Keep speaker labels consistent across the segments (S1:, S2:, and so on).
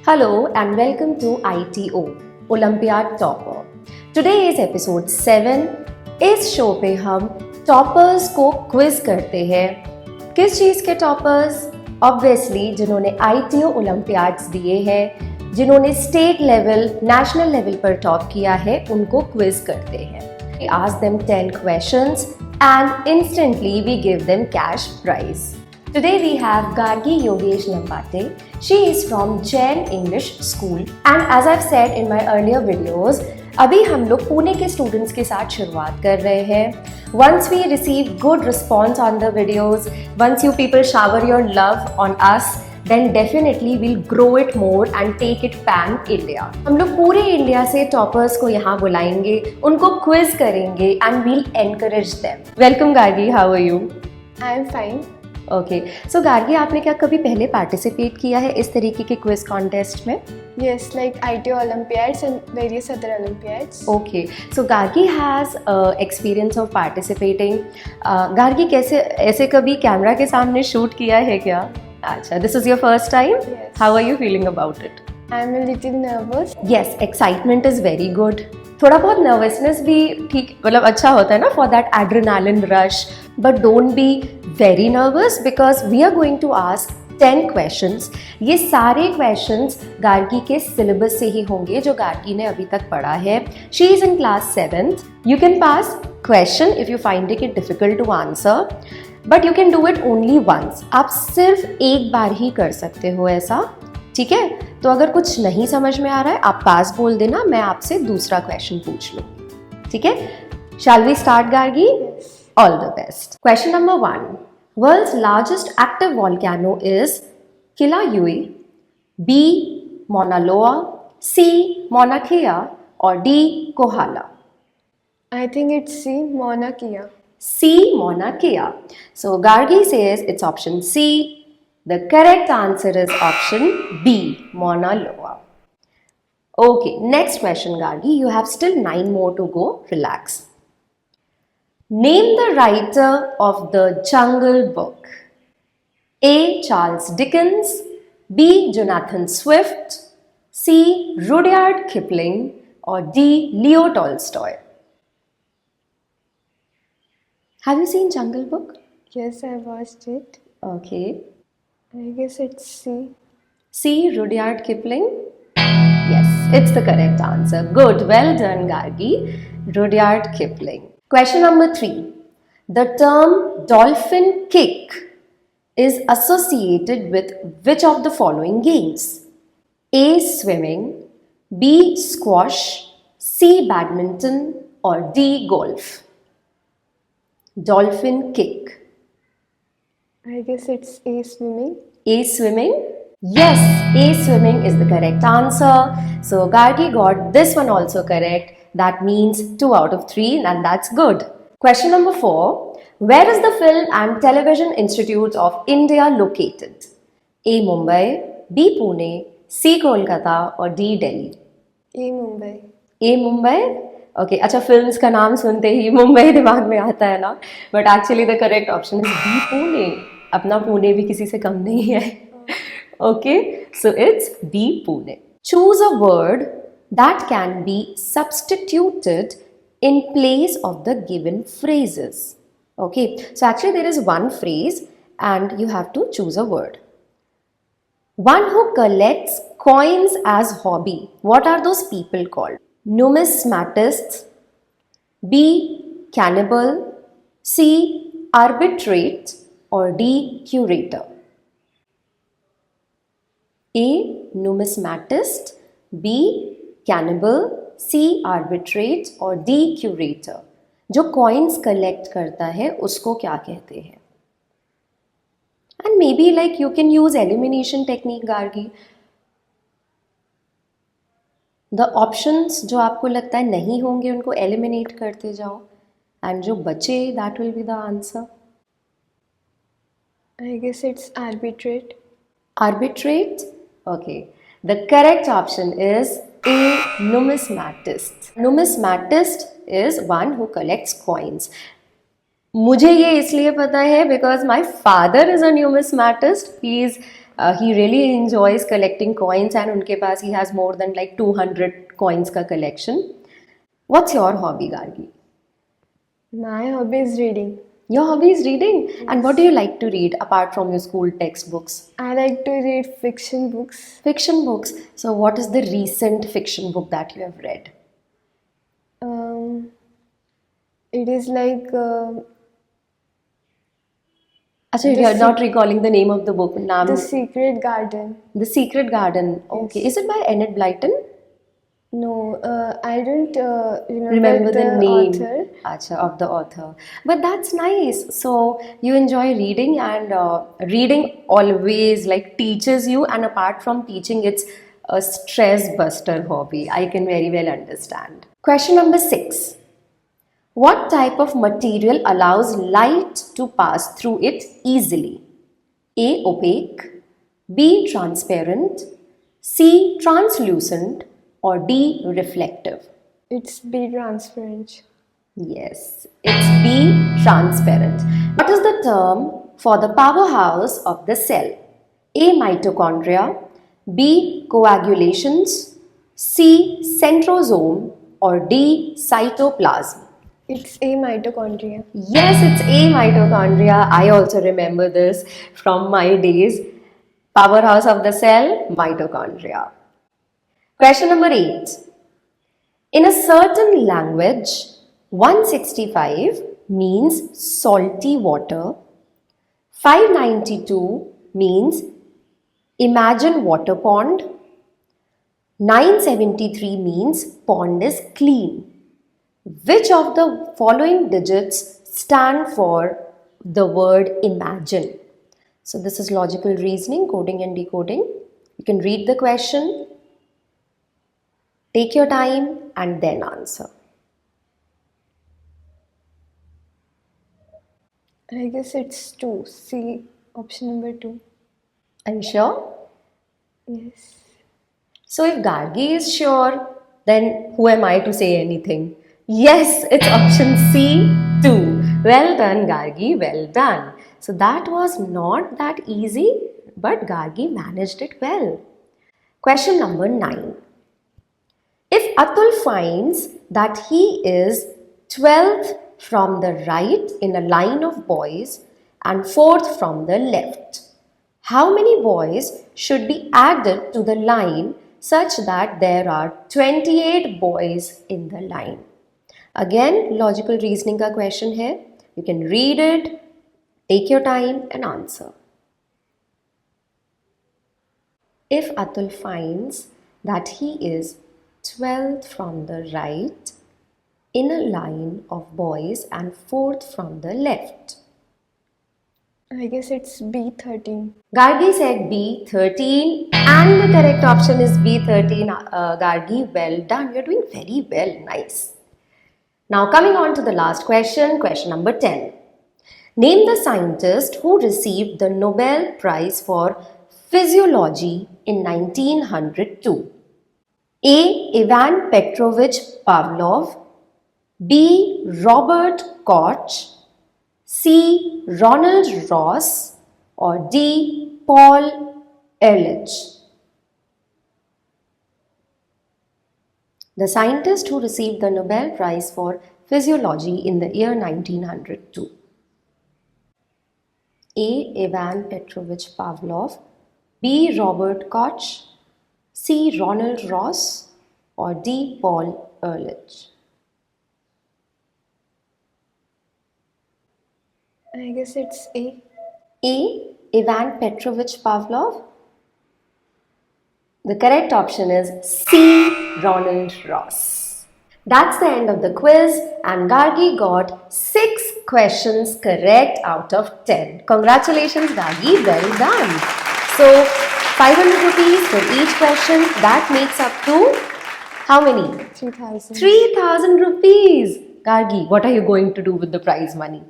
S1: Hello and welcome to ITO, Olympiad Topper. Today is episode 7. इस show पे हम toppers को क्विज करते हैं। किस चीज़ के टॉपर्स? ऑब्वियसली जिन्होंने ITO ओलंपियाड्स दिए हैं, जिन्होंने स्टेट लेवल, नेशनल लेवल पर टॉप किया है, उनको क्विज करते हैं। We ask them 10 questions and instantly we give them cash prize. Today we have Gargi Yogesh Lambate. She is from Jain English School and as I've said in my earlier videos, अभी हम लोग पुणे के students के साथ शुरुआत कर रहे हैं। Once we receive good response on the videos, once you people shower your love on us, then definitely we'll grow it more and take it pan India. हम लोग पूरे इंडिया से टॉपर्स को यहाँ बुलाएंगे, उनको क्विज करेंगे and we'll encourage them. Welcome Gargi, how are you?
S2: I am fine.
S1: Okay so Gargi, आपने क्या कभी पहले पार्टिसिपेट किया है इस तरीके के क्विज कॉन्टेस्ट में?
S2: Yes, like ITO Olympiads and various other Olympiads.
S1: Okay so Gargi has experience of participating. Gargi कैसे ऐसे कभी कैमरा के सामने शूट किया है क्या? अच्छा, this is your first time? How are you feeling about it?
S2: I am a little nervous.
S1: Yes, excitement is very good. थोड़ा बहुत नर्वसनेस भी ठीक, मतलब अच्छा होता है ना, for that adrenaline rush. But don't be very nervous because we are going to ask 10 questions. ये सारे क्वेश्चंस गार्गी के सिलेबस से ही होंगे जो गार्गी ने अभी तक पढ़ा है. She is in class 7th. You can pass question if you find it difficult to answer, but you can do it only once. आप सिर्फ एक बार ही कर सकते हो ऐसा, ठीक है? तो अगर कुछ नहीं समझ में आ रहा है आप पास बोल देना, मैं आपसे दूसरा क्वेश्चन पूछ लूँ, ठीक है? Shall we start Gargi? All the best. Question number 1. World's largest active volcano is Kilauea, B. Mauna Loa, C. Mauna Kea, or D. Kohala?
S2: I think it's C. Mauna Kea.
S1: C. Mauna Kea. So Gargi says it's option C. The correct answer is option B. Mauna Loa. Okay, next question Gargi. You have still 9 more to go. Relax. Name the writer of the Jungle Book. A. Charles Dickens, B. Jonathan Swift, C. Rudyard Kipling, or D. Leo Tolstoy? Have you seen Jungle Book?
S2: Yes, I watched it.
S1: Okay.
S2: I guess it's C.
S1: C. Rudyard Kipling? Yes, it's the correct answer. Good, well done Gargi. Rudyard Kipling. Question number 3. The term dolphin kick is associated with which of the following games? A. Swimming, B. Squash, C. Badminton, or D. Golf? Dolphin kick.
S2: I guess it's A. Swimming.
S1: A. Swimming? Yes, A. Swimming is the correct answer. So Gargi got this one also correct. That means 2 out of 3 and that's good. Question number 4. Where is the Film and Television Institute of India located? A. Mumbai, B. Pune, C. Kolkata, or D. Delhi?
S2: A. Mumbai.
S1: A. Mumbai? Okay, अच्छा films का नाम सुनते ही मुंबई दिमाग में आता है ना, but actually the correct option is B. Pune. अपना पुणे भी किसी से कम नहीं है. Okay, so it's B. Pune. Choose a word that can be substituted in place of the given phrases. Okay, so actually there is one phrase and you have to choose a word. One who collects coins as hobby. What are those people called? Numismatists, B. Cannibal, C. Arbitrate, or D. Curator? A. Numismatist, B. Cannibal, C. Arbitrate, और D. Curator. जो coins collect करता है उसको क्या कहते हैं? And maybe like you can use elimination technique Gargi. The options जो आपको लगता है नहीं होंगे उनको eliminate करते जाओ and जो बचे that will be the answer.
S2: I guess it's arbitrate.
S1: Arbitrate? Okay. The correct option is A. Numismatist. Numismatist is one who collects coins. मुझे ये इसलिए पता है because my father is a numismatist. He is He really enjoys collecting coins and उनके पास he has more than like 200 coins का collection. What's your hobby, Gargi?
S2: My hobby is reading.
S1: Your hobby is reading. And what do you like to read apart from your school textbooks?
S2: I like to read fiction books.
S1: Fiction books. So what is the recent fiction book that you have read?
S2: It is like
S1: Achha,
S2: The
S1: you are
S2: Se-
S1: not recalling the name of the book. Naam,
S2: The Secret Garden.
S1: The Secret Garden. Okay. Is it by Enid Blyton?
S2: No, I don't
S1: Remember the name
S2: author.
S1: Acha, of the author. But that's nice. So you enjoy reading, and reading always like teaches you, and apart from teaching, it's a stress buster hobby. I can very well understand. Question number 6. What type of material allows light to pass through it easily? A. Opaque, B. Transparent, C. Translucent, or D. Reflective?
S2: It's be transparent.
S1: Yes, it's B. Transparent. What is the term for the powerhouse of the cell? A. Mitochondria, B. Coagulations, C. Centrosome, or D. Cytoplasm?
S2: It's a mitochondria.
S1: Yes, it's A. Mitochondria. I also remember this from my days. Powerhouse of the cell, mitochondria. Question number 8. In a certain language, 165 means salty water, 592 means imagine water pond, 973 means pond is clean. Which of the following digits stand for the word imagine? So this is logical reasoning, coding and decoding. You can read the question, take your time and then answer.
S2: I guess it's 2. C, option number 2.
S1: Are you sure?
S2: Yes.
S1: So if Gargi is sure, then who am I to say anything? Yes, it's option C, 2. Well done, Gargi, well done. So that was not that easy, but Gargi managed it well. Question number 9. If Atul finds that he is 12th from the right in a line of boys and 4th from the left, how many boys should be added to the line such that there are 28 boys in the line? Again, logical reasoning ka question hai. You can read it, take your time and answer. If Atul finds that he is 12th from the right in a line of boys and 4th from the left.
S2: I guess it's B13.
S1: Gargi said B13 and the correct option is B13. Gargi, well done. You're doing very well. Nice. Now coming on to the last question, question number 10. Name the scientist who received the Nobel Prize for Physiology in 1902. A. Ivan Petrovich Pavlov, B. Robert Koch, C. Ronald Ross, or D. Paul Ehrlich. The scientist who received the Nobel Prize for Physiology in the year 1902. A. Ivan Petrovich Pavlov, B. Robert Koch, C. Ronald Ross, or D. Paul Ehrlich.
S2: I guess it's A.
S1: A. Ivan Petrovich Pavlov. The correct option is C. Ronald Ross. That's the end of the quiz, and Gargi got 6 questions correct out of 10. Congratulations, Gargi. Well done. So, 500 rupees for each question. That makes up to how many?
S2: 3,000.
S1: 3,000 rupees. Gargi, what are you going to do with the prize money?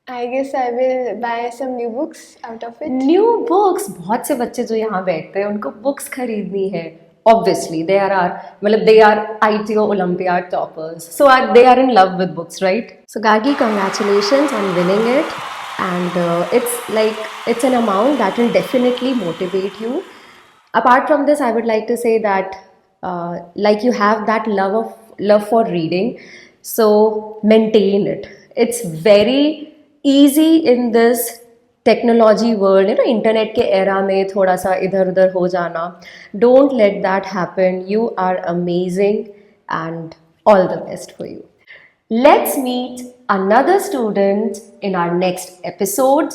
S2: I guess I will buy some new books out of it.
S1: New books. बहुत से बच्चे जो यहाँ बैठते हैं उनको books खरीदनी है. Obviously, they are ITO Olympiad toppers. So they are in love with books, right? So Gargi, congratulations on winning it. and it's an amount that will definitely motivate you. Apart from this, I would like to say that like you have that love for reading, so maintain it. It's very easy in this technology world, internet के era में थोड़ा सा इधर उधर हो जाना. Don't let that happen. You are amazing and all the best for you. Let's meet another student in our next episode.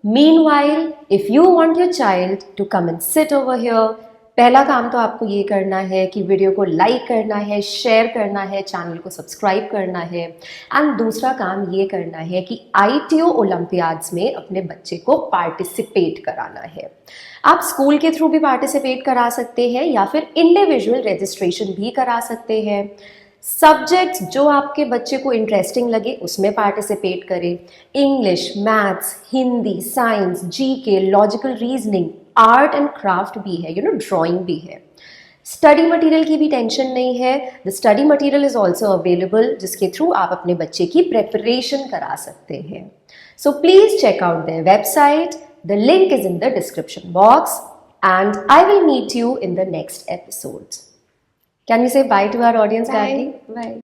S1: Meanwhile, if you want your child to come and sit over here, पहला काम तो आपको ये करना है कि video को like करना है, शेयर करना है, चैनल को सब्सक्राइब करना है. एंड दूसरा काम ये करना है कि ITO ओलंपियाड्स में अपने बच्चे को पार्टिसिपेट कराना है. आप स्कूल के थ्रू भी पार्टिसिपेट करा सकते हैं या फिर इंडिविजुअल रजिस्ट्रेशन भी करा सकते हैं. सब्जेक्ट्स जो आपके बच्चे को इंटरेस्टिंग लगे उसमें पार्टिसिपेट करें. English, maths, Hindi, science, GK, logical reasoning, art and craft भी है, ड्राइंग भी है. स्टडी मटेरियल की भी टेंशन नहीं है. The study material is also available, जिसके थ्रू आप अपने बच्चे की प्रेपरेशन करा सकते हैं. So please check out their website. The link is in the description box and I will meet you in the next episode. Can we say bye to our audience,
S2: Bye.
S1: Gayatri? Bye.